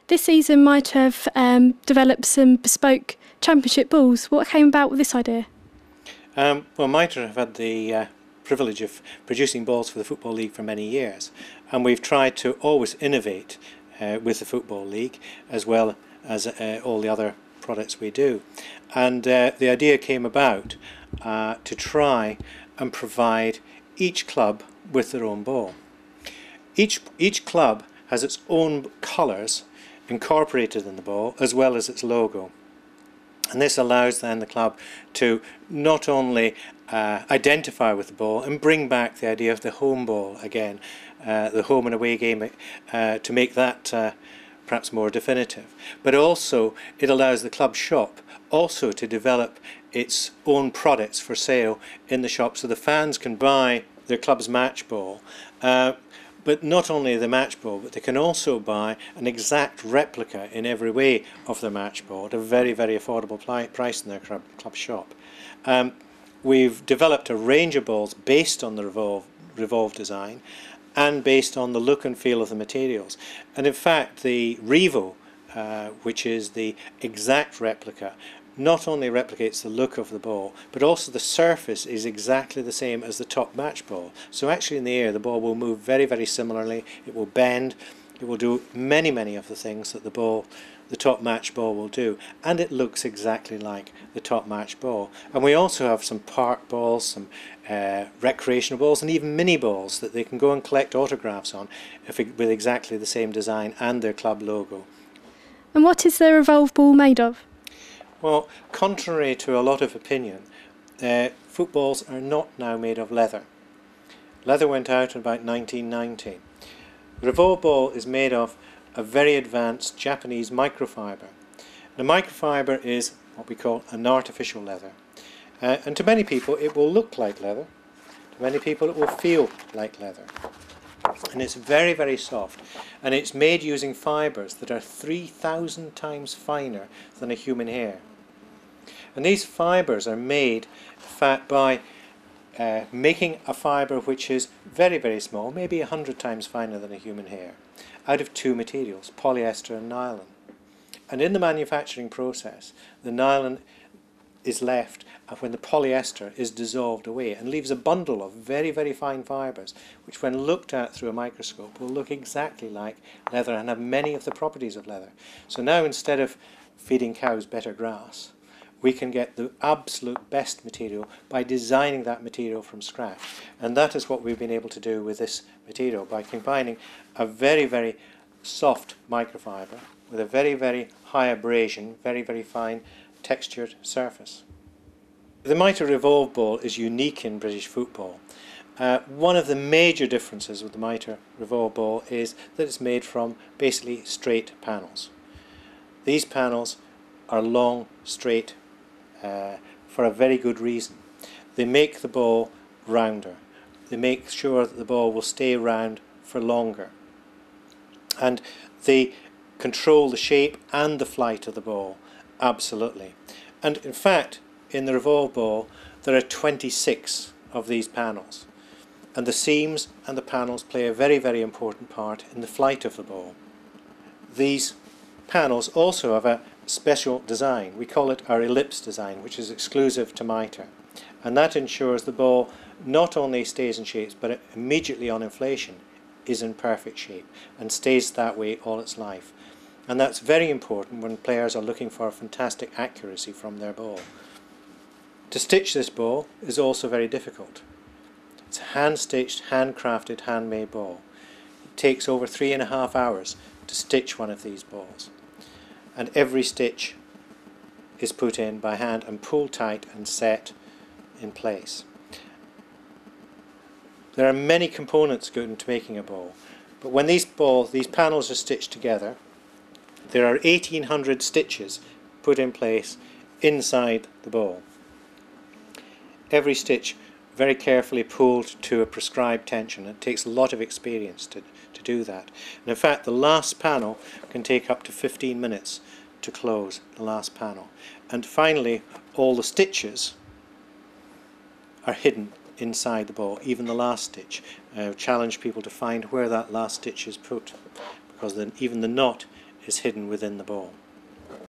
This season might have developed some bespoke championship balls. What came about with this idea? Well, Mitre have had the privilege of producing balls for the Football League for many years, and we've tried to always innovate with the Football League as well as all the other products we do. And the idea came about to try and provide each club with their own ball. Each club has its own colours incorporated in the ball as well as its logo. And this allows then the club to not only identify with the ball and bring back the idea of the home ball again, the home and away game, to make that perhaps more definitive. But also it allows the club shop also to develop its own products for sale in the shop, so the fans can buy their club's match ball. But not only the match ball, but they can also buy an exact replica in every way of the match ball at a very, very affordable price in their club shop. We've developed a range of balls based on the Revolve design and based on the look and feel of the materials. And in fact, the Revo, which is the exact replica, not only replicates the look of the ball, but also the surface is exactly the same as the top match ball. So actually in the air the ball will move very, very similarly. It will bend, it will do many, many of the things that the top match ball will do, and it looks exactly like the top match ball. And we also have some park balls, some recreational balls, and even mini balls that they can go and collect autographs on with exactly the same design and their club logo. And what is the Revolve ball made of? Well, contrary to a lot of opinion, footballs are not now made of leather. Leather went out in about 1990. The Revolve ball is made of a very advanced Japanese microfiber. The microfiber is what we call an artificial leather. And to many people it will look like leather. To many people it will feel like leather. And it's very, very soft, and it's made using fibres that are 3,000 times finer than a human hair. And these fibres are made by making a fibre which is very, very small, maybe 100 times finer than a human hair, out of two materials, polyester and nylon. And in the manufacturing process, the nylon is left when the polyester is dissolved away and leaves a bundle of very, very fine fibres which when looked at through a microscope will look exactly like leather and have many of the properties of leather. So now instead of feeding cows better grass, we can get the absolute best material by designing that material from scratch. And that is what we've been able to do with this material by combining a very, very soft microfiber with a very, very high abrasion, very, very fine textured surface. The Mitre Revolve ball is unique in British football. One of the major differences with the Mitre Revolve ball is that it's made from basically straight panels. These panels are long, straight, for a very good reason. They make the ball rounder. They make sure that the ball will stay round for longer. And they control the shape and the flight of the ball, absolutely. And in fact, in the Revolve ball, there are 26 of these panels. And the seams and the panels play a very, very important part in the flight of the ball. These panels also have a special design. We call it our ellipse design, which is exclusive to Mitre. And that ensures the ball not only stays in shape, but immediately on inflation is in perfect shape and stays that way all its life. And that's very important when players are looking for fantastic accuracy from their ball. To stitch this ball is also very difficult. It's a hand-stitched, handcrafted, handmade ball. It takes over 3.5 hours to stitch one of these balls. And every stitch is put in by hand and pulled tight and set in place. There are many components going into making a ball, but when these panels are stitched together, there are 1,800 stitches put in place inside the ball. Every stitch very carefully pulled to a prescribed tension. It takes a lot of experience to do that. And in fact, the last panel can take up to 15 minutes to close, the last panel. And finally, all the stitches are hidden inside the ball, even the last stitch. Challenge people to find where that last stitch is put, because then even the knot is hidden within the ball.